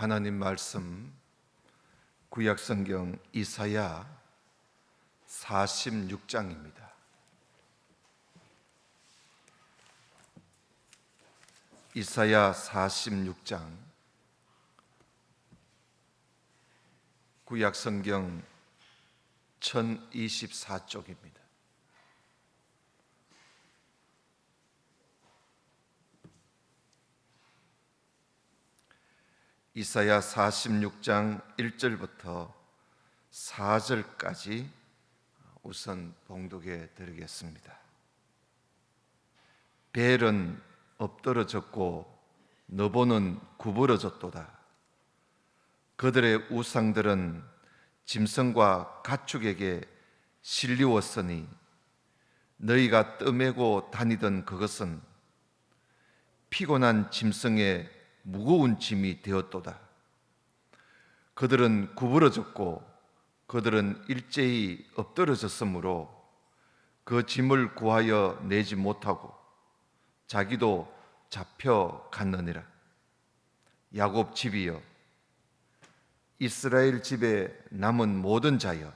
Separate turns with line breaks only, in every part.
하나님 말씀 구약성경 이사야 46장입니다. 이사야 46장 구약성경 1024쪽입니다. 이사야 46장 1절부터 4절까지 우선 봉독해 드리겠습니다. 벨은 엎드러졌고 너보는 구부러졌도다. 그들의 우상들은 짐승과 가축에게 실리웠으니 너희가 떠매고 다니던 그것은 피곤한 짐승의 무거운 짐이 되었도다. 그들은 구부러졌고 그들은 일제히 엎드러졌으므로 그 짐을 구하여 내지 못하고 자기도 잡혀갔느니라. 야곱 집이여, 이스라엘 집에 남은 모든 자여,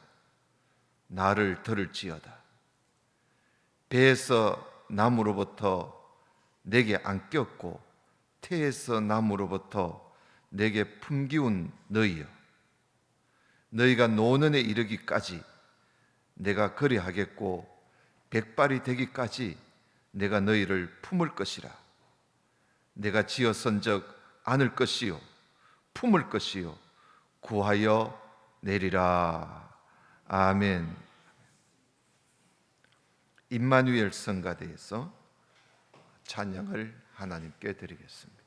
나를 들을지어다. 배에서 나무로부터 내게 안겼고 태에서 나무로부터 내게 품기운 너희여, 너희가 노년에 이르기까지 내가 그리하겠고 백발이 되기까지 내가 너희를 품을 것이라. 내가 지어 선적 안을 것이요 품을 것이요 구하여 내리라. 아멘. 임마누엘 성가대에서 찬양을 하나님께 드리겠습니다.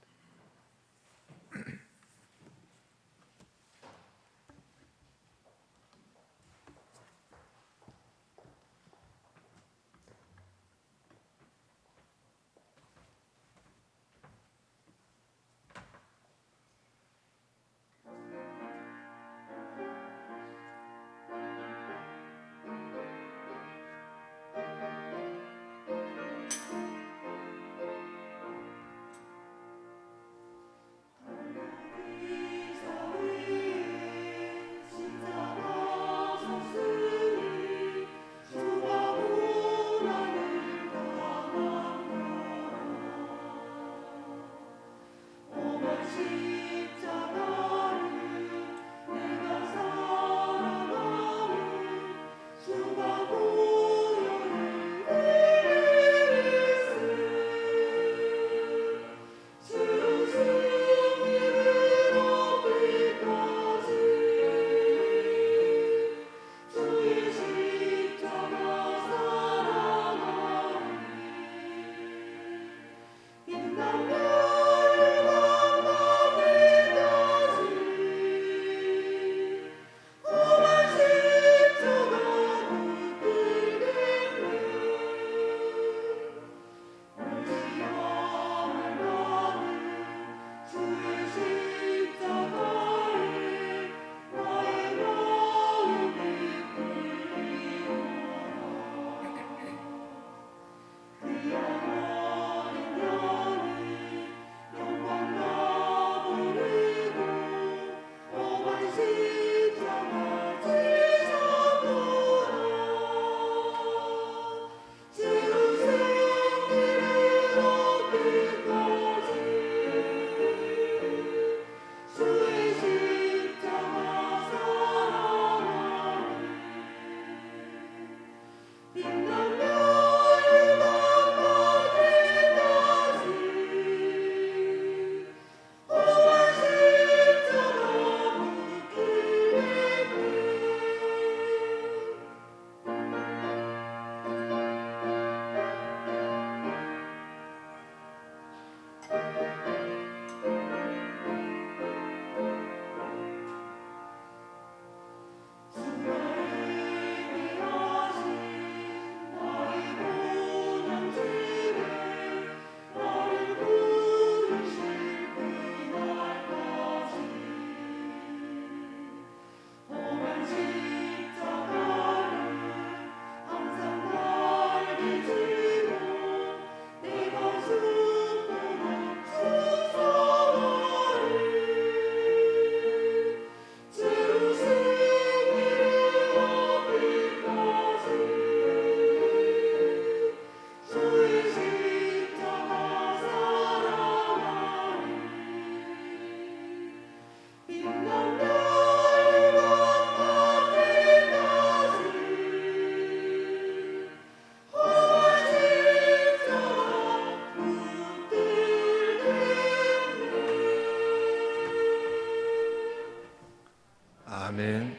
아멘.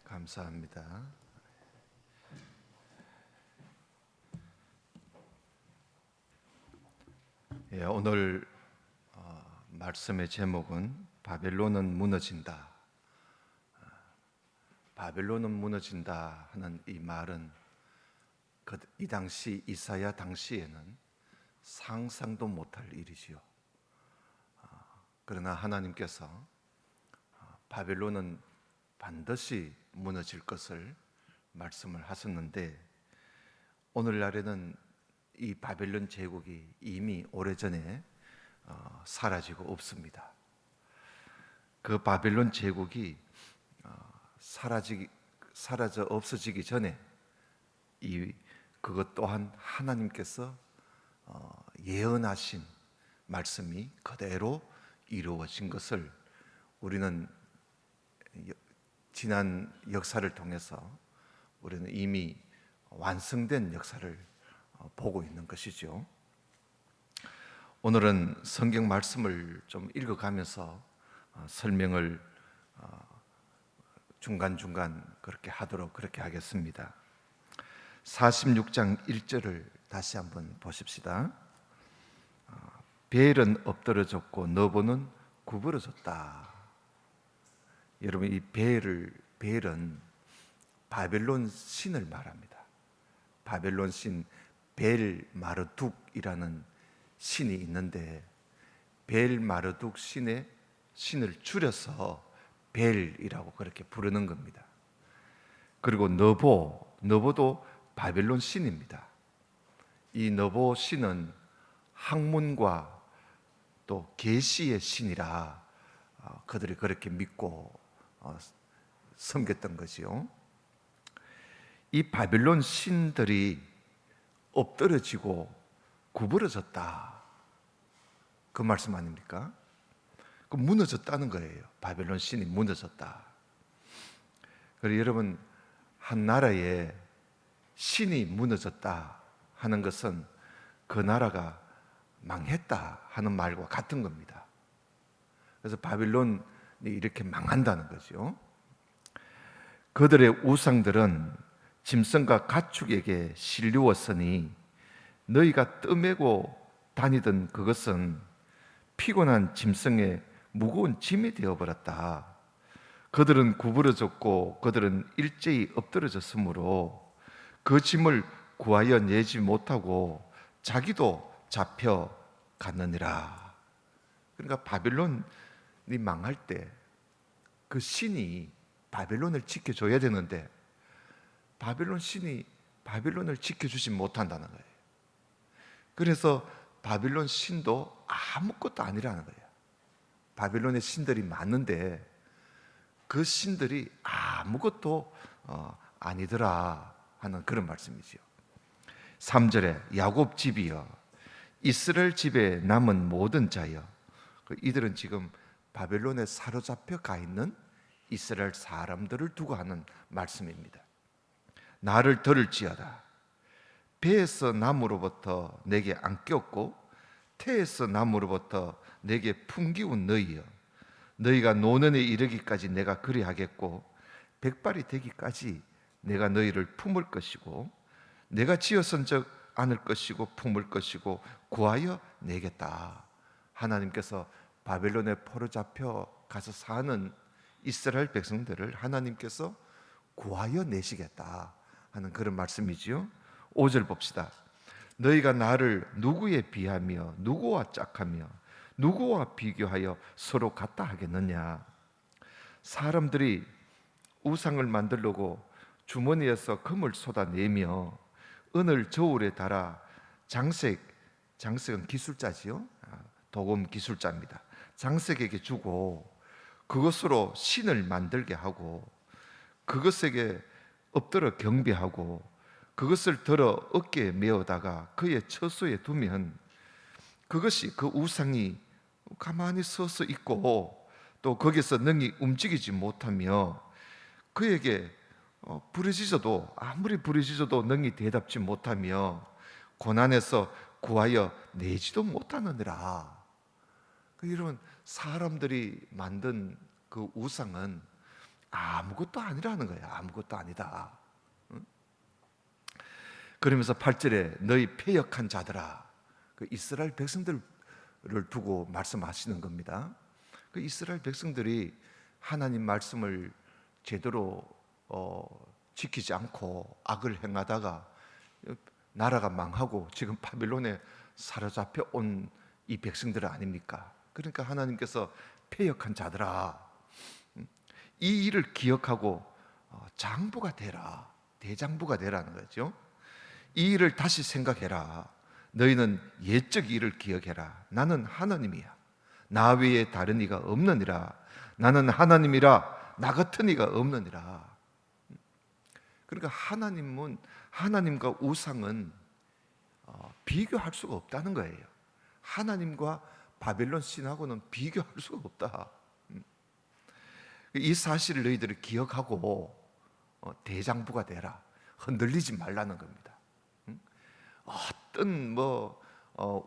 감사합니다. 오늘 말씀의 제목은 바벨론은 무너진다. 바벨론은 무너진다 하는 이 말은 이 당시 이사야 당시에는 상상도 못할 일이지요. 그러나 하나님께서 바벨론은 반드시 무너질 것을 말씀을 하셨는데, 오늘날에는 이 바벨론 제국이 이미 오래전에 사라지고 없습니다. 그 바벨론 제국이 사라져 없어지기 전에 그것 또한 하나님께서 예언하신 말씀이 그대로 이루어진 것을 우리는 지난 역사를 통해서 우리는 이미 완성된 역사를 보고 있는 것이죠. 오늘은 성경 말씀을 좀 읽어가면서 설명을 중간중간 그렇게 하겠습니다. 46장 1절을 다시 한번 보십시다. 벨은 엎드러졌고 너보는 구부러졌다. 여러분, 이 벨은 바벨론 신을 말합니다. 바벨론 신 벨 마르둑이라는 신이 있는데, 벨 마르둑 신을 줄여서 벨이라고 그렇게 부르는 겁니다. 그리고 너보도 바벨론 신입니다. 이 너보 신은 학문과 또 계시의 신이라 그들이 그렇게 믿고 섬겼던 거지요. 이 바벨론 신들이 엎드러지고 구부러졌다, 그 말씀 아닙니까? 그 무너졌다는 거예요. 바벨론 신이 무너졌다. 그리고 여러분, 한 나라에 신이 무너졌다 하는 것은 그 나라가 망했다 하는 말과 같은 겁니다. 그래서 바벨론이 이렇게 망한다는 거죠. 그들의 우상들은 짐승과 가축에게 실려왔으니 너희가 떠매고 다니던 그것은 피곤한 짐승의 무거운 짐이 되어버렸다. 그들은 구부러졌고 그들은 일제히 엎드러졌으므로 그 짐을 구하여 내지 못하고 자기도 잡혀갔느니라. 그러니까 바벨론이 망할 때 그 신이 바벨론을 지켜줘야 되는데, 바벨론 신이 바벨론을 지켜주지 못한다는 거예요. 그래서 바벨론 신도 아무것도 아니라는 거예요. 바벨론의 신들이 많은데 그 신들이 아무것도 아니더라 하는 그런 말씀이죠. 3절에 야곱 집이여 이스라엘 집에 남은 모든 자여, 이들은 지금 바벨론에 사로잡혀 가 있는 이스라엘 사람들을 두고 하는 말씀입니다. 나를 들을지어다. 배에서 나무로부터 내게 안겼고 태에서 나무로부터 내게 품기운 너희여, 너희가 노년에 이르기까지 내가 그리하겠고 백발이 되기까지 내가 너희를 품을 것이고 내가 지어선 적 안을 것이고 품을 것이고 구하여 내겠다. 하나님께서 바벨론에 포로 잡혀 가서 사는 이스라엘 백성들을 하나님께서 구하여 내시겠다 하는 그런 말씀이지요. 5절 봅시다. 너희가 나를 누구에 비하며 누구와 짝하며 누구와 비교하여 서로 같다 하겠느냐. 사람들이 우상을 만들려고 주머니에서 금을 쏟아내며 은을 저울에 달아 장색은 기술자지요. 도금 기술자입니다. 장색에게 주고 그것으로 신을 만들게 하고 그것에게 엎드려 경배하고 그것을 들어 어깨에 메어다가 그의 처소에 두면 그것이 그 우상이 가만히 서서 있고 또 거기서 능히 움직이지 못하며 그에게 아무리 부르짖어도 능히 대답지 못하며 고난에서 구하여 내지도 못하느니라. 여러분, 사람들이 만든 그 우상은 아무것도 아니라는 거예요. 아무것도 아니다. 응? 그러면서 8절에 너희 패역한 자들아, 그 이스라엘 백성들을 두고 말씀하시는 겁니다. 그 이스라엘 백성들이 하나님 말씀을 제대로 지키지 않고 악을 행하다가 나라가 망하고 지금 바빌론에 사로잡혀 온 이 백성들 아닙니까? 그러니까 하나님께서 패역한 자들아, 이 일을 기억하고 장부가 되라, 대장부가 되라는 거죠. 이 일을 다시 생각해라. 너희는 옛적 일을 기억해라. 나는 하나님이야. 나 외에 다른 이가 없느니라. 나는 하나님이라 나 같은 이가 없느니라. 그러니까 하나님과 우상은 비교할 수가 없다는 거예요. 하나님과 바벨론 신하고는 비교할 수가 없다. 이 사실을 너희들이 기억하고 대장부가 되라. 흔들리지 말라는 겁니다. 어떤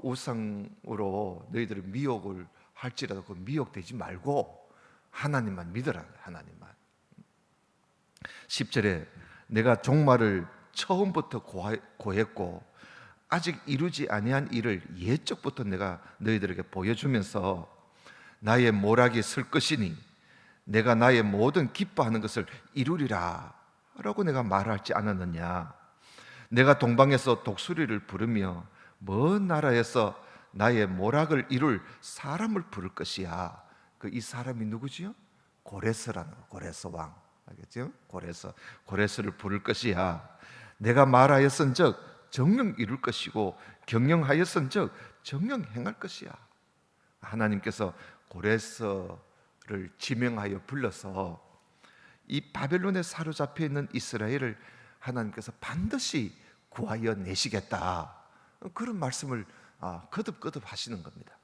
우상으로 너희들이 미혹을 할지라도 그 미혹되지 말고 하나님만 믿으라는 거예요. 하나님만. 10절에 내가 종말을 처음부터 고했고 아직 이루지 아니한 일을 옛적부터 내가 너희들에게 보여주면서 나의 모락이 설 것이니 내가 나의 모든 기뻐하는 것을 이루리라 라고 내가 말하지 않았느냐. 내가 동방에서 독수리를 부르며 먼 나라에서 나의 모락을 이룰 사람을 부를 것이야. 이 사람이 누구지요? 고레스라는 거. 고레스 왕. 알겠죠? 고레스를 부를 것이야. 내가 말하였은즉 정령 이룰 것이고 경영하였은즉 정령 행할 것이야. 하나님께서 고레스를 지명하여 불러서 이 바벨론에 사로잡혀 있는 이스라엘을 하나님께서 반드시 구하여 내시겠다. 그런 말씀을 거듭거듭 하시는 겁니다.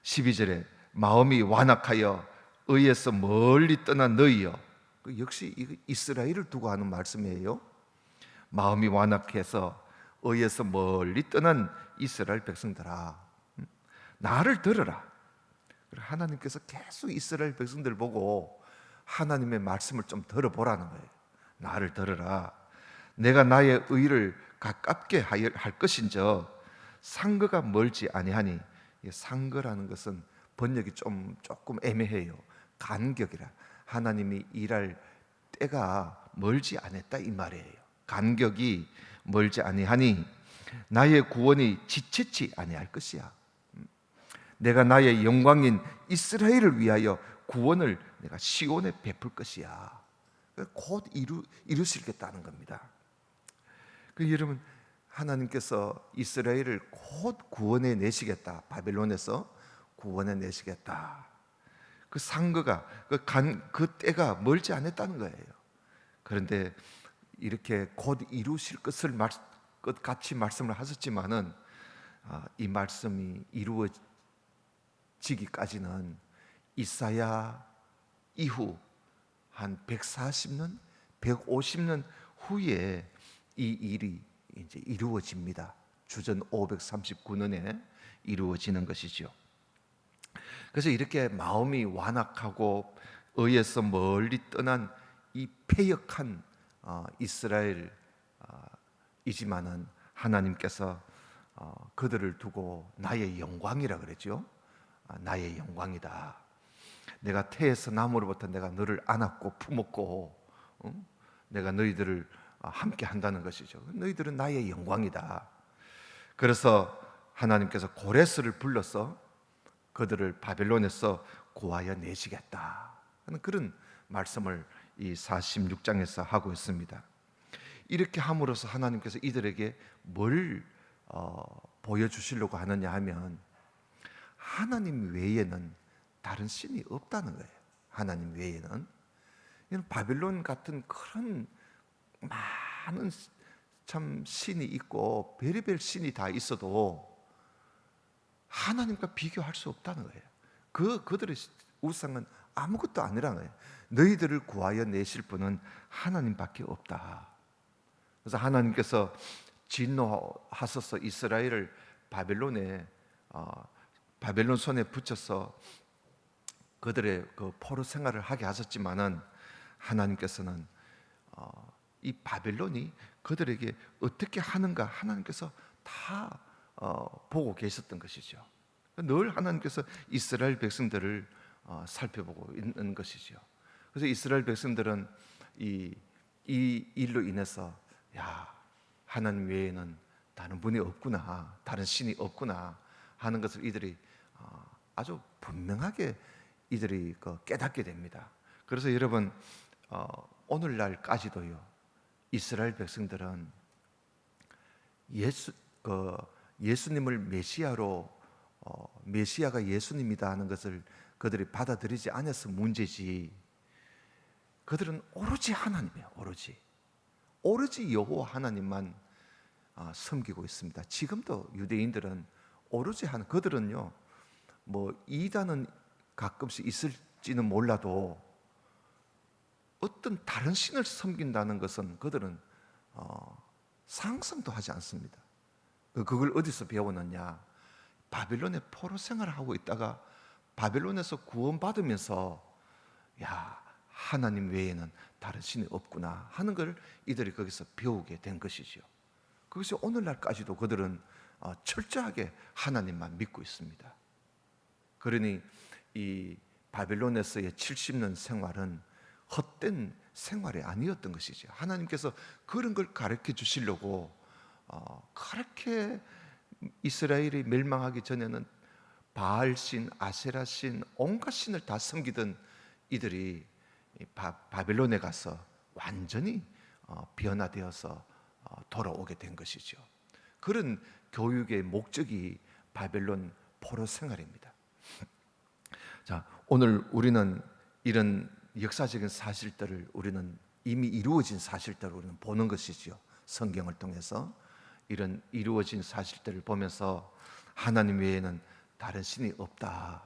12절에 마음이 완악하여 의에서 멀리 떠난 너희여. 역시 이스라엘을 두고 하는 말씀이에요. 마음이 완악해서 의에서 멀리 떠난 이스라엘 백성들아, 나를 들으라. 하나님께서 계속 이스라엘 백성들 보고 하나님의 말씀을 좀 들어보라는 거예요. 나를 들으라. 내가 나의 의를 가깝게 할 것인저 상거가 멀지 아니하니. 상거라는 것은 번역이 조금 애매해요. 간격이라. 하나님이 일할 때가 멀지 않았다 이 말이에요. 간격이 멀지 아니하니 나의 구원이 지체치 아니할 것이야. 내가 나의 영광인 이스라엘을 위하여 구원을 내가 시온에 베풀 것이야. 곧 이루시겠다는 겁니다. 여러분, 하나님께서 이스라엘을 곧 구원해 내시겠다. 바벨론에서 구원해 내시겠다. 그 상거가 그 때가 멀지 않았다는 거예요. 그런데 이렇게 곧 이루실 것을 같이 말씀을 하셨지만은 이 말씀이 이루어지기까지는 이사야 이후 한 140년, 150년 후에 이 일이 이제 이루어집니다. 주전 539년에 이루어지는 것이죠. 그래서 이렇게 마음이 완악하고 의에서 멀리 떠난 이 패역한 이스라엘이지만은 하나님께서 그들을 두고 나의 영광이라 그랬죠. 나의 영광이다. 내가 태에서 나무로부터 내가 너를 안았고 품었고, 내가 너희들을 함께 한다는 것이죠. 너희들은 나의 영광이다. 그래서 하나님께서 고레스를 불러서 그들을 바벨론에서 구하여 내시겠다 하는 그런 말씀을 이 46장에서 하고 있습니다. 이렇게 함으로써 하나님께서 이들에게 뭘 보여주시려고 하느냐 하면 하나님 외에는 다른 신이 없다는 거예요. 하나님 외에는. 바벨론 같은 그런 많은 참 신이 있고 별의별 신이 다 있어도 하나님과 비교할 수 없다는 거예요. 그들의 우상은 아무것도 아니라는 거예요. 너희들을 구하여 내실 분은 하나님밖에 없다. 그래서 하나님께서 진노하셔서 이스라엘을 바벨론 손에 붙여서 그들의 그 포로 생활을 하게 하셨지만은 하나님께서는 이 바벨론이 그들에게 어떻게 하는가 하나님께서 다 보고 계셨던 것이죠. 늘 하나님께서 이스라엘 백성들을 살펴보고 있는 것이죠. 그래서 이스라엘 백성들은 이 일로 인해서 야, 하나님 외에는 다른 분이 없구나, 다른 신이 없구나 하는 것을 이들이 아주 분명하게 이들이 깨닫게 됩니다. 그래서 여러분 오늘날까지도요, 이스라엘 백성들은 예수님을 메시아로 메시아가 예수님이다 하는 것을 그들이 받아들이지 않아서 문제지, 그들은 오로지 하나님이에요. 오로지 여호와 하나님만 섬기고 있습니다. 지금도 유대인들은 오로지 그들은요, 뭐 이단은 가끔씩 있을지는 몰라도 어떤 다른 신을 섬긴다는 것은 그들은 상상도 하지 않습니다. 그걸 어디서 배웠느냐? 바벨론의 포로 생활을 하고 있다가 바벨론에서 구원받으면서 야, 하나님 외에는 다른 신이 없구나 하는 걸 이들이 거기서 배우게 된 것이죠. 그것이 오늘날까지도 그들은 철저하게 하나님만 믿고 있습니다. 그러니 이 바벨론에서의 70년 생활은 헛된 생활이 아니었던 것이죠. 하나님께서 그런 걸 가르쳐 주시려고 그렇게 이스라엘이 멸망하기 전에는 바알신, 아세라신, 온갖 신을 다 섬기던 이들이 바벨론에 가서 완전히 변화되어서 돌아오게 된 것이죠. 그런 교육의 목적이 바벨론 포로 생활입니다. 자, 오늘 우리는 이런 역사적인 사실들을 우리는 이미 이루어진 사실들을 우리는 보는 것이죠. 성경을 통해서 이런 이루어진 사실들을 보면서 하나님 외에는 다른 신이 없다,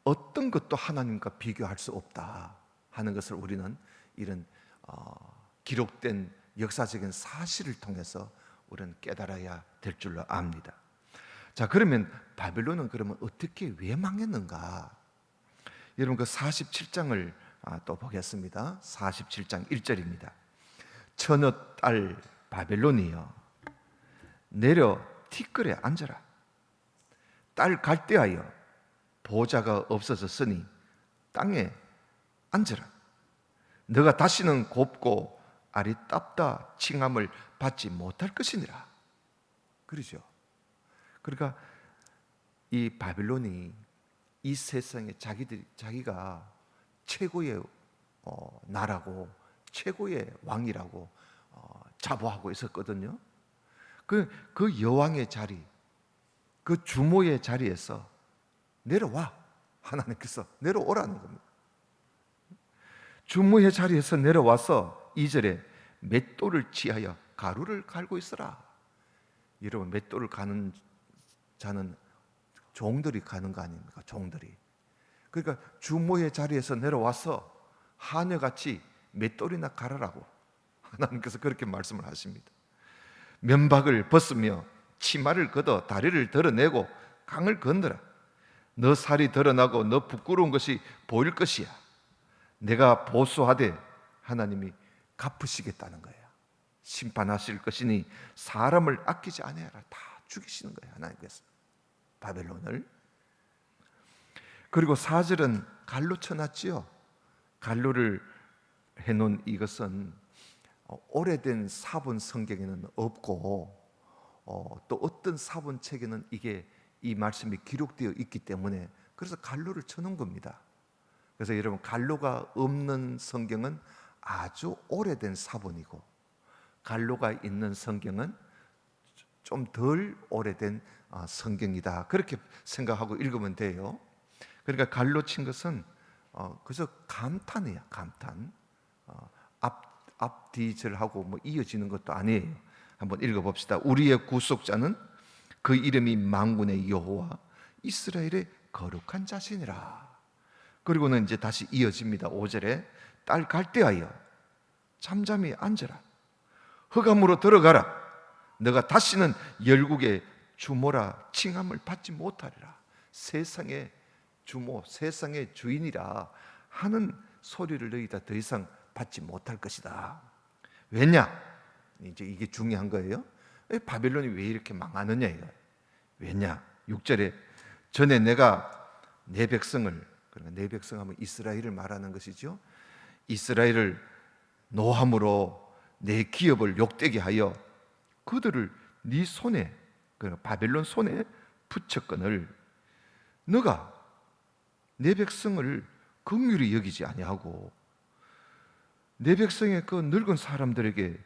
어떤 것도 하나님과 비교할 수 없다 하는 것을 우리는 이런 기록된 역사적인 사실을 통해서 우리는 깨달아야 될 줄로 압니다. 자, 그러면 바벨론은 그러면 어떻게 왜 망했는가? 여러분 그 47장을 또 보겠습니다. 47장 1절입니다. 처녀 딸 바벨론이여, 내려 티끌에 앉아라. 딸 갈대하여, 보좌가 없어졌으니 땅에 앉아라. 너가 다시는 곱고 아리따다 칭함을 받지 못할 것이니라. 그러죠. 그러니까 이 바벨론이 이 세상에 자기가 최고의 나라고 최고의 왕이라고 자부하고 있었거든요. 그 여왕의 자리, 그 주모의 자리에서 내려와, 하나님께서 내려오라는 겁니다. 주모의 자리에서 내려와서 2절에 맷돌을 취하여 가루를 갈고 있어라. 여러분, 맷돌을 가는 자는 종들이 가는 거 아닙니까? 종들이. 그러니까 주모의 자리에서 내려와서 하녀같이 맷돌이나 갈아라고 하나님께서 그렇게 말씀을 하십니다. 면박을 벗으며 치마를 걷어 다리를 드러내고 강을 건너라. 너 살이 드러나고 너 부끄러운 것이 보일 것이야. 내가 보수하되 하나님이 갚으시겠다는 거예요. 심판하실 것이니 사람을 아끼지 아니하라. 다 죽이시는 거예요, 하나님께서 바벨론을. 그리고 4절은 갈로 쳐놨지요. 갈로를 해놓은 이것은 오래된 사본 성경에는 없고 또 어떤 사본 책에는 이 말씀이 기록되어 있기 때문에 그래서 갈로를 쳐놓은 겁니다. 그래서 여러분, 갈로가 없는 성경은 아주 오래된 사본이고 갈로가 있는 성경은 좀 덜 오래된 성경이다, 그렇게 생각하고 읽으면 돼요. 그러니까 갈로 친 것은 그저 감탄이야, 감탄. 앞뒤절하고 뭐 이어지는 것도 아니에요. 한번 읽어봅시다. 우리의 구속자는 그 이름이 만군의 여호와 이스라엘의 거룩한 자신이라. 그리고는 이제 다시 이어집니다. 5절에 딸 갈대하여 잠잠히 앉아라. 흑암으로 들어가라. 너가 다시는 열국의 주모라 칭함을 받지 못하리라. 세상의 주모, 세상의 주인이라 하는 소리를 너희가 더 이상 받지 못할 것이다. 왜냐? 이제 이게 중요한 거예요. 바벨론이 왜 이렇게 망하느냐 이거. 왜냐? 6절에 전에 내가 내 백성을, 그러니까 내 백성 하면 이스라엘을 말하는 것이죠. 이스라엘을 노함으로 내 기업을 욕되게 하여 그들을 네 손에, 그러니까 바벨론 손에 붙였거늘 너가 내 백성을 긍휼히 여기지 아니하고 내 백성의 그 늙은 사람들에게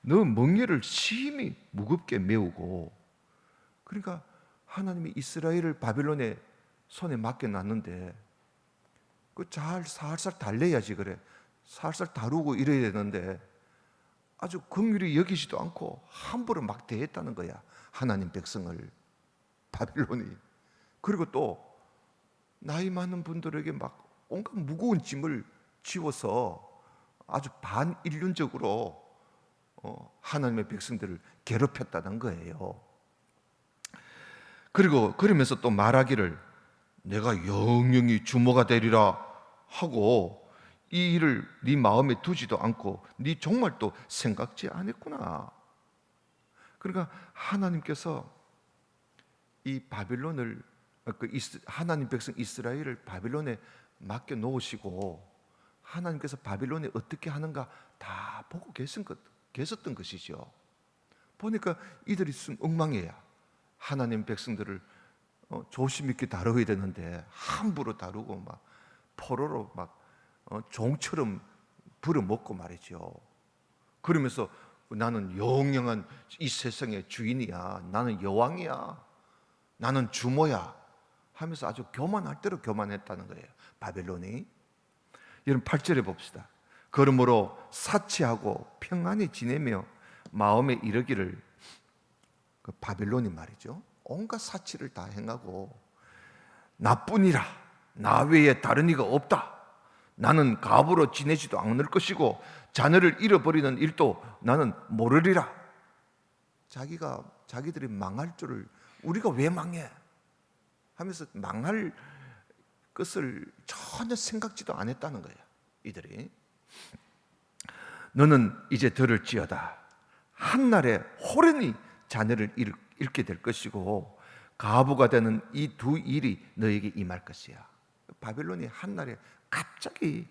너 멍에를 심히 무겁게 메우고, 그러니까 하나님이 이스라엘을 바벨론의 손에 맡겨놨는데 그 잘 살살 달래야지, 그래 살살 다루고 이래야 되는데 아주 긍휼히 여기지도 않고 함부로 막 대했다는 거야, 하나님 백성을, 바벨론이. 그리고 또 나이 많은 분들에게 막 온갖 무거운 짐을 지워서 아주 반인륜적으로 하나님의 백성들을 괴롭혔다는 거예요. 그리고 그러면서 또 말하기를 내가 영영이 주모가 되리라 하고 이 일을 네 마음에 두지도 않고 네 정말 또 생각지 않았구나. 그러니까 하나님께서 이 바빌론을, 하나님 백성 이스라엘을 바빌론에 맡겨 놓으시고 하나님께서 바빌론에 어떻게 하는가 다 보고 계셨던 것이죠. 보니까 이들이 쓴 엉망이야. 하나님 백성들을 조심 있게 다뤄야 되는데 함부로 다루고 막 포로로 막 종처럼 부려먹고 말이죠. 그러면서 나는 영영한 이 세상의 주인이야, 나는 여왕이야, 나는 주모야 하면서 아주 교만할 대로 교만했다는 거예요, 바벨론이. 여러분 8절에 봅시다. 그러므로 사치하고 평안히 지내며 마음에 이르기를, 그 바벨론이 말이죠, 온갖 사치를 다 행하고 나뿐이라 나 외에 다른 이가 없다, 나는 갑으로 지내지도 않을 것이고 자녀를 잃어버리는 일도 나는 모르리라. 자기들이 망할 줄을 우리가 왜 망해 하면서 망할 것을 전혀 생각지도 않았다는 거예요, 이들이. 너는 이제 들을지어다. 한날에 호련히 자녀를 잃게 될 것이고 과부가 되는 이 두 일이 너에게 임할 것이야. 바벨론이 한날에 갑자기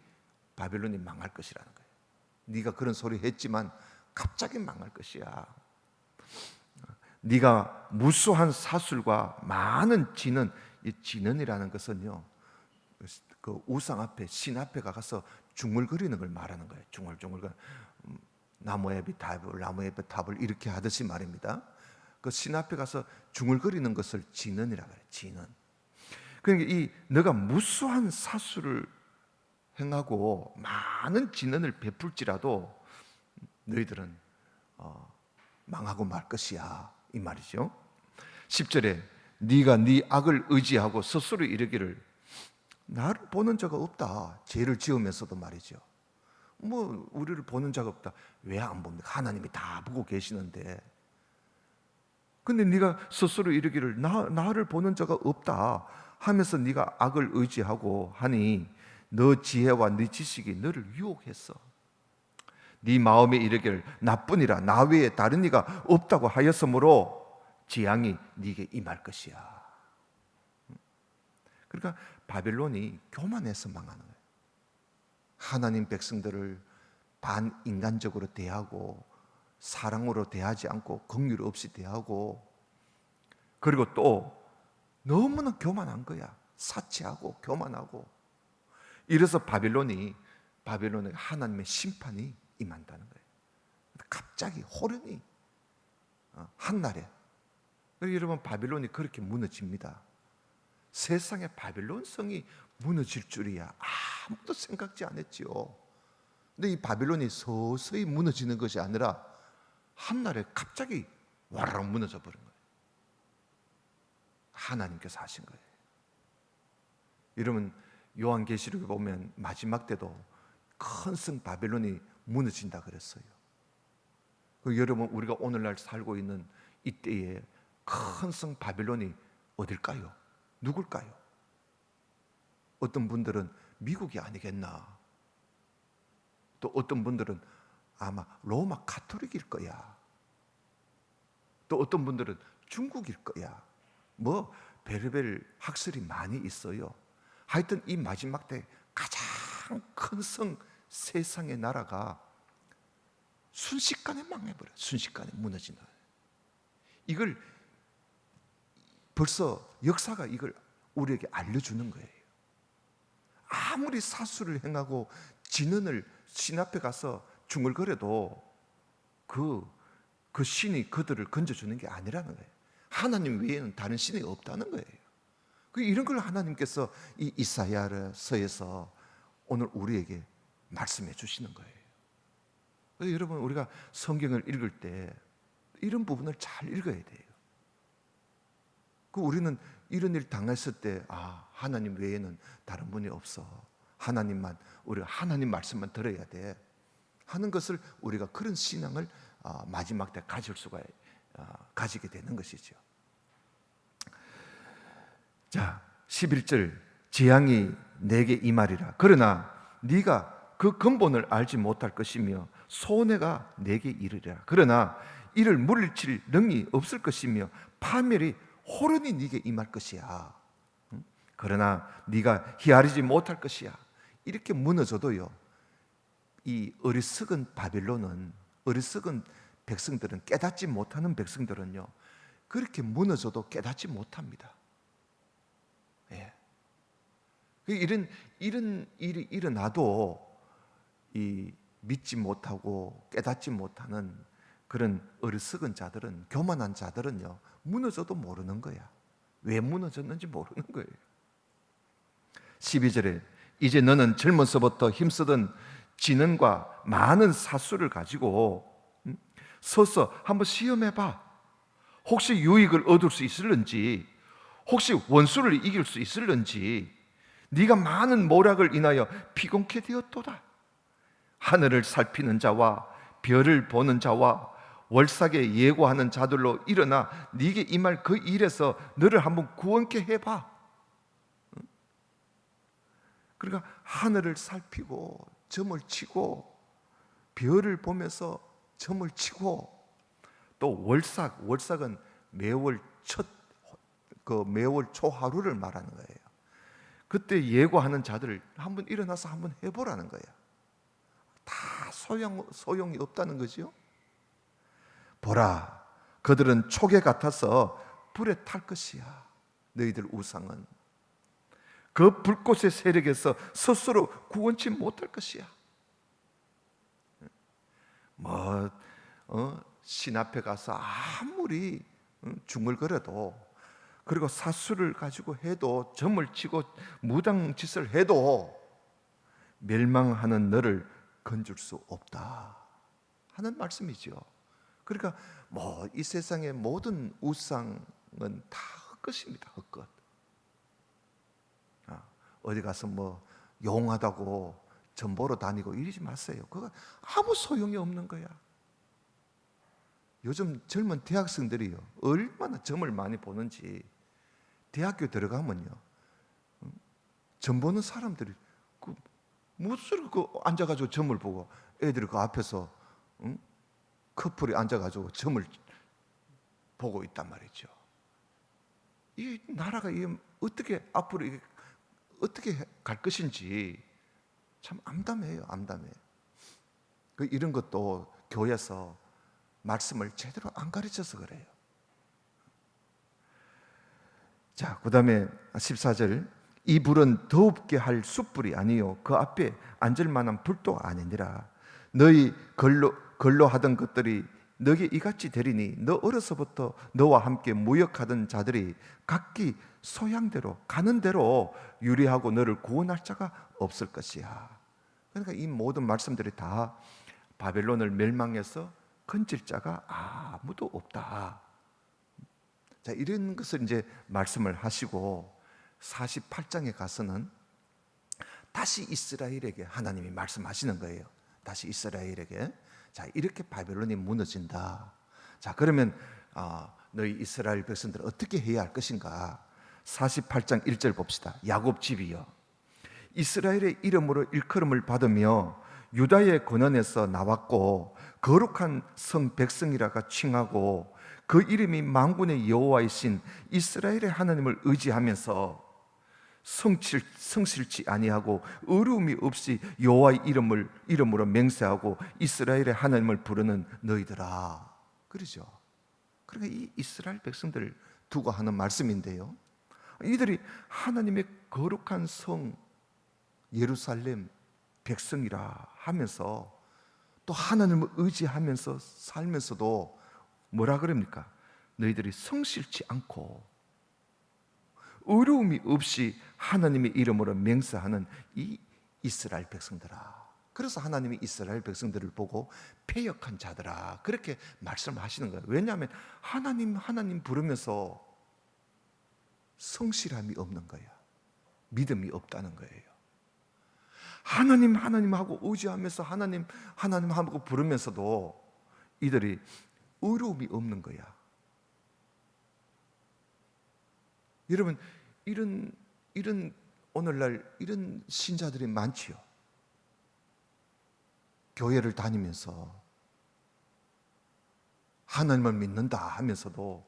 바벨론이 망할 것이라는 거예요. 네가 그런 소리 했지만 갑자기 망할 것이야. 네가 무수한 사술과 많은 진언, 이 진언이라는 것은요, 그 우상 앞에, 신 앞에 가서 중얼거리는 걸 말하는 거예요. 중얼중얼. 나무에 탑을 이렇게 하듯이 말입니다. 그 신 앞에 가서 중얼거리는 것을 진언이라고 해요. 진언. 그러니까 이 너가 무수한 사술을 행하고 많은 진언을 베풀지라도 너희들은 망하고 말 것이야, 이 말이죠. 10절에 네가 네 악을 의지하고 스스로 이르기를 나를 보는 자가 없다. 죄를 지으면서도 말이죠. 뭐 우리를 보는 자가 없다. 왜 안 봅니까? 하나님이 다 보고 계시는데. 근데 네가 스스로 이르기를 나를 보는 자가 없다 하면서 네가 악을 의지하고 하니 너 지혜와 네 지식이 너를 유혹했어. 네 마음에 이르기를 나뿐이라 나 외에 다른 이가 없다고 하였으므로 재앙이 네게 임할 것이야. 그러니까 바벨론이 교만해서 망하는 거예요. 하나님 백성들을 반인간적으로 대하고 사랑으로 대하지 않고 긍휼 없이 대하고, 그리고 또 너무나 교만한 거야. 사치하고 교만하고. 이래서 바벨론에 하나님의 심판이 임한다는 거예요. 갑자기 호련히 한날에. 여러분, 바벨론이 그렇게 무너집니다. 세상에 바벨론성이 무너질 줄이야 아무도 생각지 않았지요. 근데 이 바벨론이 서서히 무너지는 것이 아니라 한날에 갑자기 와르르 무너져 버린 거예요. 하나님께서 하신 거예요. 여러분, 요한계시록에 보면 마지막 때도 큰 성 바벨론이 무너진다 그랬어요. 여러분, 우리가 오늘날 살고 있는 이때에 큰 성 바벨론이 어딜까요? 누굴까요? 어떤 분들은 미국이 아니겠나. 또 어떤 분들은 아마 로마 가톨릭일 거야. 또 어떤 분들은 중국일 거야. 뭐 별의별 학설이 많이 있어요. 하여튼 이 마지막 때 가장 큰 성 세상의 나라가 순식간에 망해버려. 순식간에 무너지는. 이걸 벌써 역사가 이걸 우리에게 알려주는 거예요. 아무리 사수를 행하고 진언을 신 앞에 가서 중얼거려도 그 신이 그들을 건져주는 게 아니라는 거예요. 하나님 외에는 다른 신이 없다는 거예요. 이런 걸 하나님께서 이 이사야서에서 오늘 우리에게 말씀해 주시는 거예요. 그래서 여러분, 우리가 성경을 읽을 때 이런 부분을 잘 읽어야 돼요. 우리는 이런 일 당했을 때 하나님 외에는 다른 분이 없어. 하나님만, 우리가 하나님 말씀만 들어야 돼 하는 것을, 우리가 그런 신앙을 마지막 때 가지게 되는 것이죠. 자, 11절, 재앙이 내게 임하리라. 그러나 네가 그 근본을 알지 못할 것이며 손해가 내게 이르리라. 그러나 이를 물리칠 능이 없을 것이며 파멸이 호련히 네게 임할 것이야. 그러나 네가 헤아리지 못할 것이야. 이렇게 무너져도요, 이 어리석은 바벨론은, 어리석은 백성들은, 깨닫지 못하는 백성들은요, 그렇게 무너져도 깨닫지 못합니다. 예. 이런 일이 일어나도 이 믿지 못하고 깨닫지 못하는 그런 어리석은 자들은, 교만한 자들은요, 무너져도 모르는 거야. 왜 무너졌는지 모르는 거예요. 12절에 이제 너는 젊어서부터 힘쓰던 지능과 많은 사수를 가지고 서서 한번 시험해봐. 혹시 유익을 얻을 수 있을는지, 혹시 원수를 이길 수 있을는지. 네가 많은 모략을 인하여 피곤케 되었도다. 하늘을 살피는 자와 별을 보는 자와 월삭에 예고하는 자들로 일어나 네게 임할 그 일에서 너를 한번 구원케 해봐. 그러니까 하늘을 살피고 점을 치고 별을 보면서 점을 치고, 또 월삭은 매월 매월 초하루를 말하는 거예요. 그때 예고하는 자들을 한번 일어나서 한번 해보라는 거예요. 다 소용이 없다는 거죠. 보라, 그들은 촉에 같아서 불에 탈 것이야. 너희들 우상은 그 불꽃의 세력에서 스스로 구원치 못할 것이야. 신 앞에 가서 아무리 중얼거려도, 그리고 사수를 가지고 해도, 점을 치고 무당짓을 해도 멸망하는 너를 건질 수 없다 하는 말씀이죠. 그러니까 이 세상의 모든 우상은 다 헛것입니다. 헛것. 어디 가서 용하다고 점 보러 다니고 이러지 마세요. 그거 아무 소용이 없는 거야. 요즘 젊은 대학생들이요, 얼마나 점을 많이 보는지. 대학교 들어가면요, 점 보는 사람들이 무슨 앉아가지고 점을 보고, 애들이 그 앞에서 커플이 앉아가지고 점을 보고 있단 말이죠. 이 나라가 어떻게 앞으로 어떻게 갈 것인지 참 암담해요. 암담해. 이런 것도 교회에서 말씀을 제대로 안 가르쳐서 그래요. 자, 그 다음에 14절, 이 불은 더웁게 할 숯불이 아니요 그 앞에 앉을 만한 불도 아니니라. 너희 걸로 하던 것들이 너에게 이같이 되리니 너 어려서부터 너와 함께 무역하던 자들이 각기 소양대로 가는 대로 유리하고 너를 구원할 자가 없을 것이야. 그러니까 이 모든 말씀들이 다 바벨론을 멸망해서 건질 자가 아무도 없다. 자, 이런 것을 이제 말씀을 하시고 48장에 가서는 다시 이스라엘에게 하나님이 말씀하시는 거예요. 다시 이스라엘에게, 자, 이렇게 바벨론이 무너진다. 자, 그러면 너희 이스라엘 백성들은 어떻게 해야 할 것인가? 48장 1절 봅시다. 야곱 집이여, 이스라엘의 이름으로 일컬음을 받으며 유다의 권원에서 나왔고 거룩한 성 백성이라가 칭하고 그 이름이 만군의 여호와이신 이스라엘의 하나님을 의지하면서 성실치 아니하고 어려움이 없이 여호와의 이름으로 맹세하고 이스라엘의 하나님을 부르는 너희들아. 그러죠. 그러니까 이 이스라엘 백성들을 두고 하는 말씀인데요, 이들이 하나님의 거룩한 성 예루살렘 백성이라 하면서 또 하나님을 의지하면서 살면서도 뭐라 그럽니까? 너희들이 성실치 않고 어려움이 없이 하나님의 이름으로 맹세하는 이 이스라엘 백성들아. 그래서 하나님이 이스라엘 백성들을 보고 패역한 자들아 그렇게 말씀하시는 거예요. 왜냐하면 하나님 부르면서 성실함이 없는 거예요. 믿음이 없다는 거예요. 하나님하고 의지하면서 하나님하고 부르면서도 이들이 어려움이 없는 거야. 여러분, 이런 오늘날 이런 신자들이 많지요. 교회를 다니면서 하나님을 믿는다 하면서도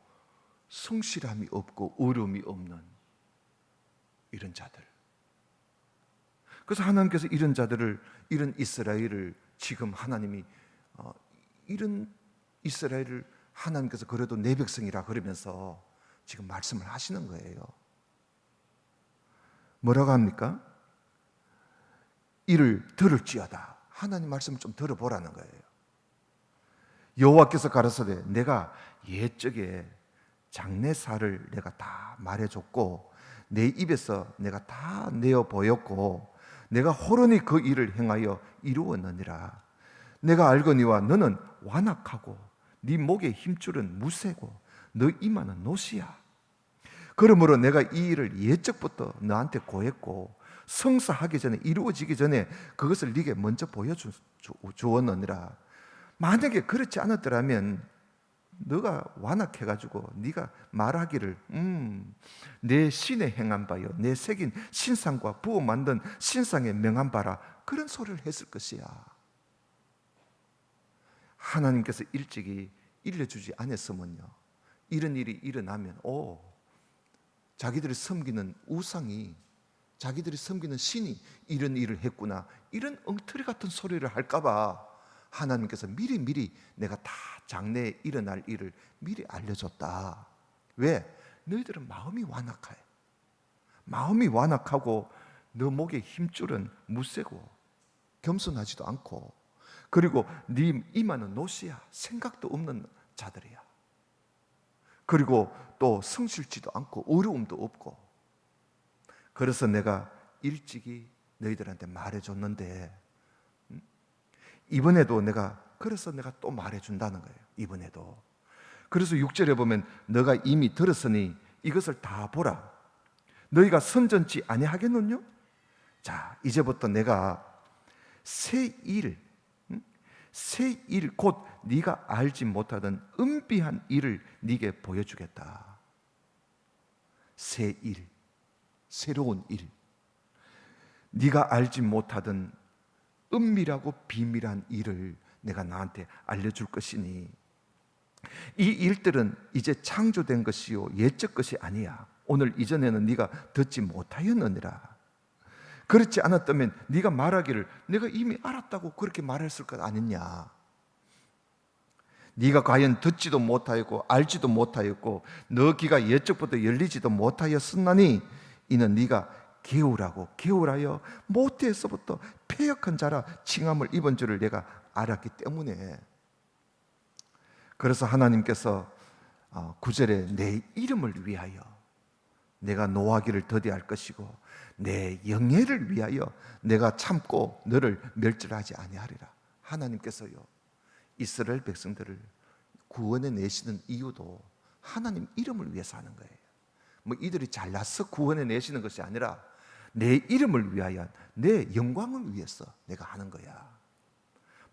성실함이 없고 어려움이 없는 이런 자들. 그래서 하나님께서 이런 자들을, 이런 이스라엘을 지금 하나님이 이런 이스라엘을 하나님께서 그래도 내 백성이라 그러면서 지금 말씀을 하시는 거예요. 뭐라고 합니까? 이를 들을지어다. 하나님 말씀을 좀 들어보라는 거예요. 여호와께서 가라사대 내가 옛적에 장래사를 내가 다 말해줬고 내 입에서 내가 다 내어 보였고 내가 호련히 그 일을 행하여 이루었느니라. 내가 알거니와 너는 완악하고 네 목의 힘줄은 무쇠고 너 이마는 노시야. 그러므로 내가 이 일을 옛적부터 너한테 고했고 성사하기 전에 이루어지기 전에 그것을 네게 먼저 보여주었느니라. 만약에 그렇지 않았더라면 너가 완악해가지고 네가 말하기를 내 신의 행한 바요 내 새긴 신상과 부어 만든 신상에 명한 바라 그런 소리를 했을 것이야. 하나님께서 일찍이 일러주지 않았으면요 이런 일이 일어나면 자기들이 섬기는 우상이, 자기들이 섬기는 신이 이런 일을 했구나, 이런 엉터리 같은 소리를 할까봐 하나님께서 미리 내가 다 장래에 일어날 일을 미리 알려줬다. 왜? 너희들은 마음이 완악해. 마음이 완악하고 너 목의 힘줄은 무쇠고 겸손하지도 않고 그리고 네 이마는 노시야. 생각도 없는 자들이야. 그리고 또 성실지도 않고 어려움도 없고 그래서 내가 일찍이 너희들한테 말해줬는데 이번에도 그래서 내가 또 말해준다는 거예요. 이번에도. 그래서 6절에 보면 너가 이미 들었으니 이것을 다 보라. 너희가 선전치 아니하겠느냐? 자, 이제부터 내가 새 일 곧 네가 알지 못하던 은비한 일을 네게 보여주겠다. 새 일, 새로운 일, 네가 알지 못하던 은밀하고 비밀한 일을 내가 너한테 알려줄 것이니 이 일들은 이제 창조된 것이요 옛적 것이 아니야. 오늘 이전에는 네가 듣지 못하였느니라. 그렇지 않았다면 네가 말하기를 내가 이미 알았다고 그렇게 말했을 것 아니냐. 네가 과연 듣지도 못하였고 알지도 못하였고 너 귀가 옛적부터 열리지도 못하였으나니 이는 네가 게으라여 모태에서부터 패역한 자라 칭함을 입은 줄을 내가 알았기 때문에. 그래서 하나님께서 9절에 내 이름을 위하여 내가 노하기를 더디할 것이고 내 영예를 위하여 내가 참고 너를 멸절하지 아니하리라. 하나님께서요 이스라엘 백성들을 구원해 내시는 이유도 하나님 이름을 위해서 하는 거예요. 뭐 이들이 잘나서 구원해 내시는 것이 아니라 내 이름을 위하여 내 영광을 위해서 내가 하는 거야.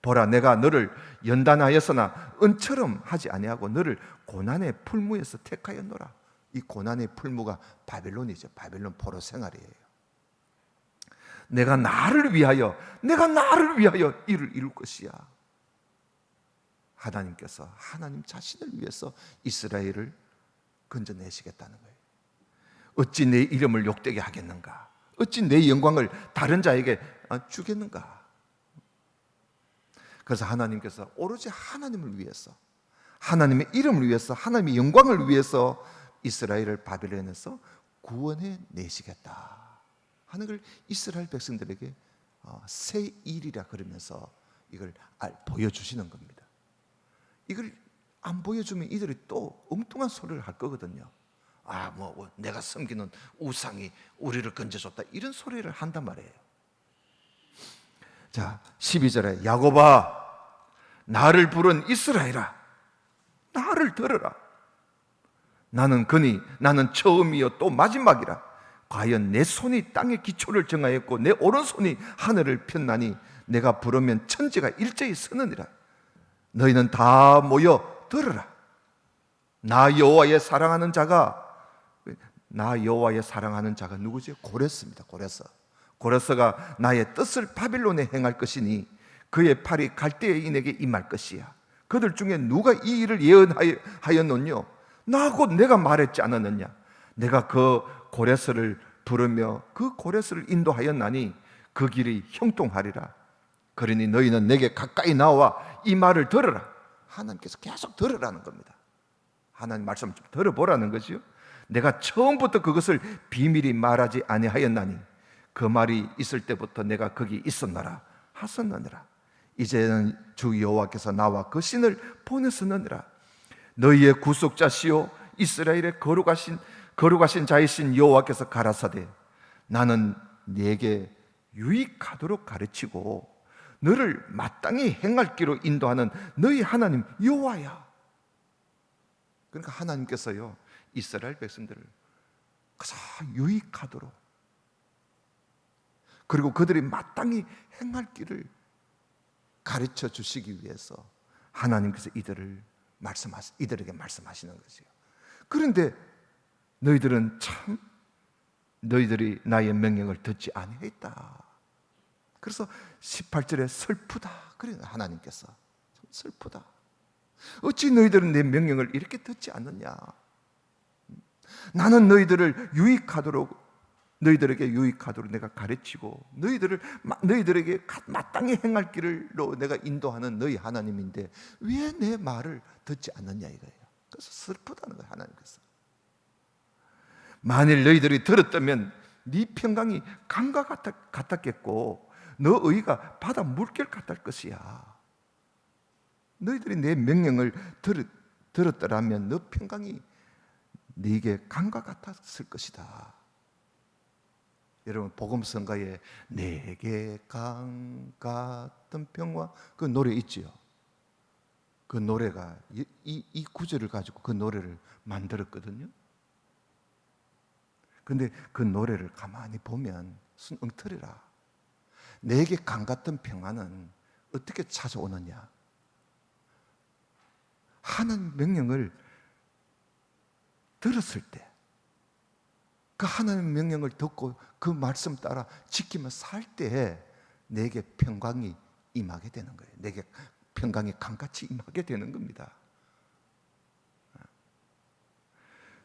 보라 내가 너를 연단하였으나 은처럼 하지 아니하고 너를 고난의 풀무에서 택하였노라. 이 고난의 풀무가 바벨론이죠. 바벨론 포로 생활이에요. 내가 나를 위하여 이를 이룰 것이야. 하나님께서 하나님 자신을 위해서 이스라엘을 건져내시겠다는 거예요. 어찌 내 이름을 욕되게 하겠는가? 어찌 내 영광을 다른 자에게 주겠는가? 그래서 하나님께서 오로지 하나님을 위해서, 하나님의 이름을 위해서, 하나님의 영광을 위해서 이스라엘을 바벨론에서 구원해 내시겠다 하는 걸 이스라엘 백성들에게 새 일이라 그러면서 이걸 보여주시는 겁니다. 이걸 안 보여주면 이들이 또 엉뚱한 소리를 할 거거든요. 내가 섬기는 우상이 우리를 건져줬다, 이런 소리를 한단 말이에요. 자, 12절에 야곱아, 나를 부른 이스라엘아, 나를 들어라. 나는 처음이요 또 마지막이라. 과연 내 손이 땅의 기초를 정하였고 내 오른손이 하늘을 폈나니 내가 부르면 천지가 일제히 서느니라. 너희는 다 모여 들으라. 나 여호와의 사랑하는 자가 누구지? 고레스입니다. 고레스가 나의 뜻을 바빌론에 행할 것이니 그의 팔이 갈대인에게 임할 것이야. 그들 중에 누가 이 일을 예언하였느뇨? 나 곧 내가 말했지 않았느냐? 내가 그 고레스를 부르며 그 고레스를 인도하였나니 그 길이 형통하리라. 그러니 너희는 내게 가까이 나와 이 말을 들으라. 하나님께서 계속 들으라는 겁니다. 하나님 말씀을 좀 들어보라는 거지요. 내가 처음부터 그것을 비밀히 말하지 아니하였나니 그 말이 있을 때부터 내가 거기 있었노라 하셨느니라. 이제는 주 여호와께서 나와 그 신을 보냈었느니라. 너희의 구속자시요 이스라엘의 거룩하신 자이신 여호와께서 가라사대 나는 네게 유익하도록 가르치고 너를 마땅히 행할 길로 인도하는 너희 하나님 여호와야. 그러니까 하나님께서요 이스라엘 백성들을 가장 유익하도록, 그리고 그들이 마땅히 행할 길을 가르쳐 주시기 위해서 하나님께서 이들에게 말씀하시는 거지요. 그런데 너희들이 나의 명령을 듣지 아니했다. 그래서 18절에 슬프다. 그래요. 하나님께서 슬프다. 어찌 너희들은 내 명령을 이렇게 듣지 않느냐? 나는 너희들에게 유익하도록 내가 가르치고 너희들에게 마땅히 행할 길로 내가 인도하는 너희 하나님인데 왜 내 말을 듣지 않느냐 이거예요. 그래서 슬프다는 거예요. 하나님께서 만일 너희들이 들었다면 네 평강이 강과 같았겠고 너 의가 바다 물결 같을 것이야. 너희들이 내 명령을 들었더라면 너 평강이 네게 강과 같았을 것이다. 여러분 복음성가에 내게 강 같은 평화, 그 노래 있지요. 그 노래가 이 구절을 가지고 그 노래를 만들었거든요. 근데 그 노래를 가만히 보면 순 엉터리라. 내게 강 같은 평화는 어떻게 찾아오느냐? 하나님 명령을 들었을 때, 그 하나님 명령을 듣고 그 말씀 따라 지키며 살 때 내게 평강이 임하게 되는 거예요. 내게 평강이 강같이 임하게 되는 겁니다.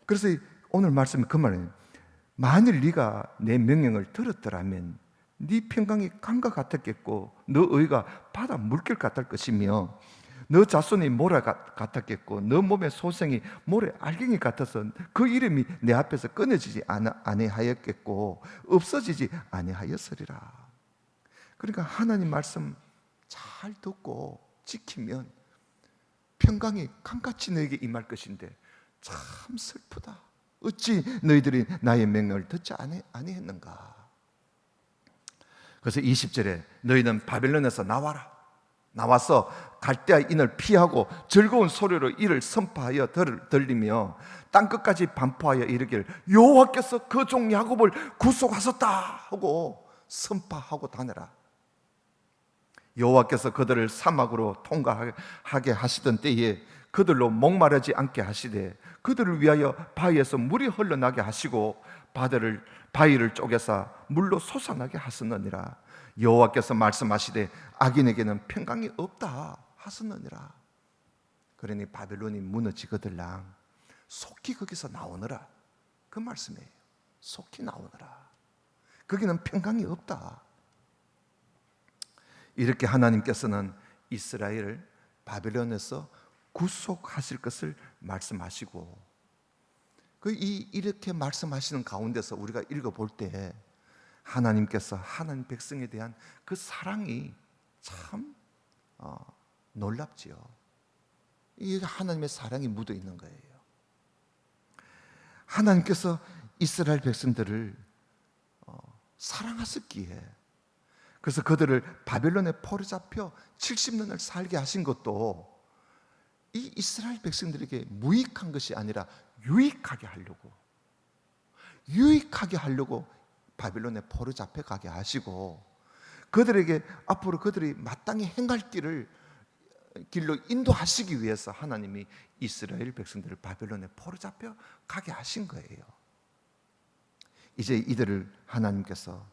그래서 오늘 말씀이 그 말이에요. 만일 네가 내 명령을 들었더라면 네 평강이 강과 같았겠고 너 의가 바다 물결 같을 것이며 너 자손이 모래 같았겠고 너 몸의 소생이 모래 알갱이 같아서 그 이름이 내 앞에서 끊어지지 아니하였겠고 없어지지 아니하였으리라. 그러니까 하나님 말씀 잘 듣고 지키면 평강이 강같이 너에게 임할 것인데 참 슬프다. 어찌 너희들이 나의 명령을 듣지 아니했는가? 그래서 20절에 너희는 바벨론에서 나와서 갈대아 인을 피하고 즐거운 소리로 이를 선포하여 들리며 땅끝까지 반포하여 이르기를 여호와께서 그 종 야곱을 구속하셨다 하고 선포하고 다니라. 여호와께서 그들을 사막으로 통과하게 하시던 때에 그들로 목마르지 않게 하시되 그들을 위하여 바위에서 물이 흘러나게 하시고 바위를 쪼개서 물로 솟아나게 하셨느니라. 여호와께서 말씀하시되 악인에게는 평강이 없다 하셨느니라. 그러니 바벨론이 무너지거들랑 속히 거기서 나오느라, 그 말씀이에요. 속히 나오느라. 거기는 평강이 없다. 이렇게 하나님께서는 이스라엘을 바벨론에서 구속하실 것을 말씀하시고, 이렇게 말씀하시는 가운데서 우리가 읽어볼 때 하나님께서 하나님 백성에 대한 그 사랑이 참 놀랍지요. 이게 하나님의 사랑이 묻어 있는 거예요. 하나님께서 이스라엘 백성들을 사랑하셨기에, 그래서 그들을 바벨론에 포로잡혀 70년을 살게 하신 것도 이 이스라엘 백성들에게 무익한 것이 아니라 유익하게 하려고 바벨론에 포로잡혀 가게 하시고, 그들에게 앞으로 그들이 마땅히 행할 길로 인도하시기 위해서 하나님이 이스라엘 백성들을 바벨론에 포로잡혀 가게 하신 거예요. 이제 이들을 하나님께서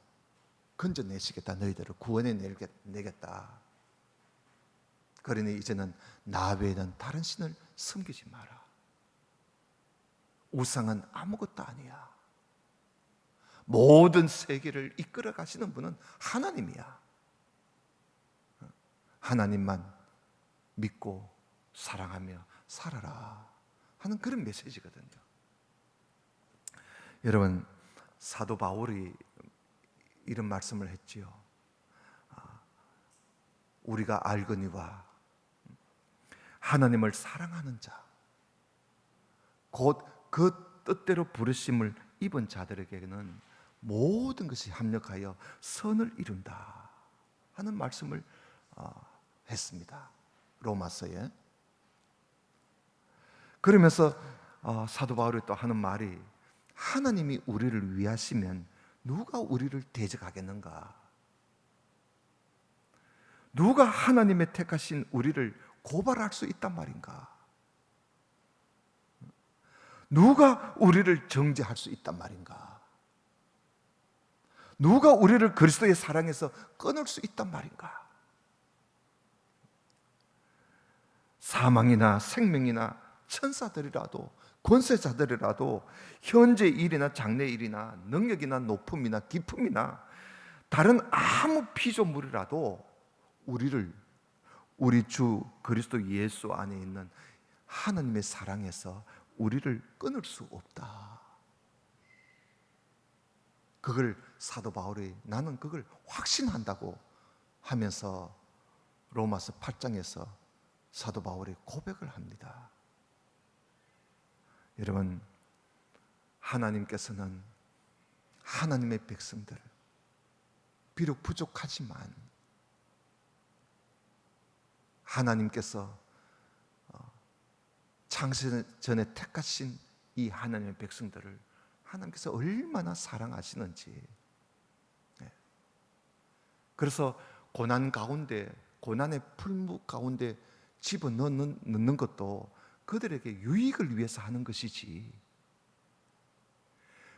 건져내시겠다, 너희들을 구원해 내겠다. 그러니 이제는 나 외에는 다른 신을 섬기지 마라. 우상은 아무것도 아니야. 모든 세계를 이끌어 가시는 분은 하나님이야. 하나님만 믿고 사랑하며 살아라 하는 그런 메시지거든요. 여러분, 사도 바울이 이런 말씀을 했지요. 우리가 알거니와 하나님을 사랑하는 자, 곧 그 뜻대로 부르심을 입은 자들에게는 모든 것이 합력하여 선을 이룬다 하는 말씀을 했습니다. 로마서에. 그러면서 사도 바울이 또 하는 말이, 하나님이 우리를 위하시면 누가 우리를 대적하겠는가? 누가 하나님의 택하신 우리를 고발할 수 있단 말인가? 누가 우리를 정죄할 수 있단 말인가? 누가 우리를 그리스도의 사랑에서 끊을 수 있단 말인가? 사망이나 생명이나 천사들이라도 권세자들이라도 현재 일이나 장래 일이나 능력이나 높음이나 기품이나 다른 아무 피조물이라도 우리 주 그리스도 예수 안에 있는 하나님의 사랑에서 우리를 끊을 수 없다. 그걸 사도 바울이 나는 그걸 확신한다고 하면서 로마서 8장에서 사도 바울이 고백을 합니다. 여러분, 하나님께서는 하나님의 백성들, 비록 부족하지만 하나님께서 창세 전에 택하신 이 하나님의 백성들을 하나님께서 얼마나 사랑하시는지. 그래서 고난 가운데, 고난의 풀무 가운데 집어넣는 것도 그들에게 유익을 위해서 하는 것이지,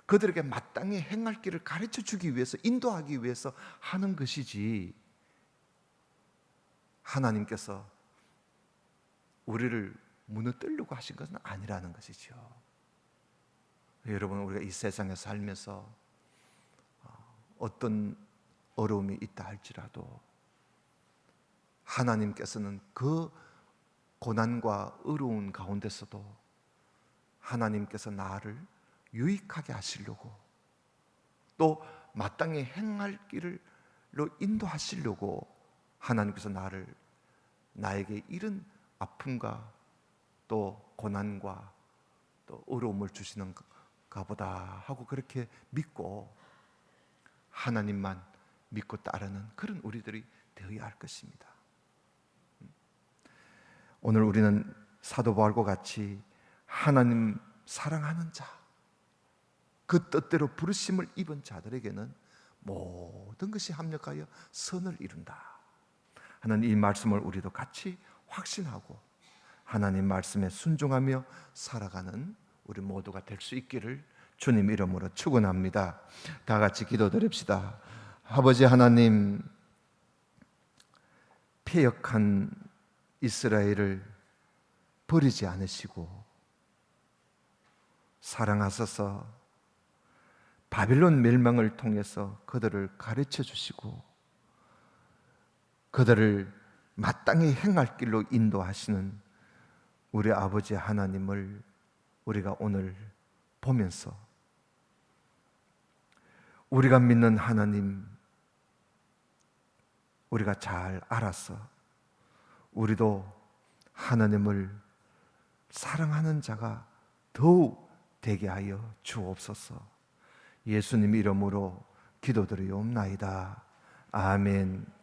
그들에게 마땅히 행할 길을 가르쳐 주기 위해서, 인도하기 위해서 하는 것이지, 하나님께서 우리를 무너뜨리려고 하신 것은 아니라는 것이죠. 여러분, 우리가 이 세상에 살면서 어떤 어려움이 있다 할지라도 하나님께서는 그 고난과 어려운 가운데서도 하나님께서 나를 유익하게 하시려고, 또 마땅히 행할 길로 인도하시려고 하나님께서 나에게 이런 아픔과 또 고난과 또 어려움을 주시는가 보다 하고 그렇게 믿고 하나님만 믿고 따르는 그런 우리들이 되어야 할 것입니다. 오늘 우리는 사도 바울과 같이 하나님 사랑하는 자, 그 뜻대로 부르심을 입은 자들에게는 모든 것이 합력하여 선을 이룬다 하는 이 말씀을 우리도 같이 확신하고 하나님 말씀에 순종하며 살아가는 우리 모두가 될 수 있기를 주님 이름으로 축원합니다. 다 같이 기도드립시다. 아버지 하나님, 패역한 이스라엘을 버리지 않으시고 사랑하셔서 바빌론 멸망을 통해서 그들을 가르쳐 주시고 그들을 마땅히 행할 길로 인도하시는 우리 아버지 하나님을 우리가 오늘 보면서 우리가 믿는 하나님 우리가 잘 알아서 우리도 하나님을 사랑하는 자가 더욱 되게 하여 주옵소서. 예수님 이름으로 기도드리옵나이다. 아멘.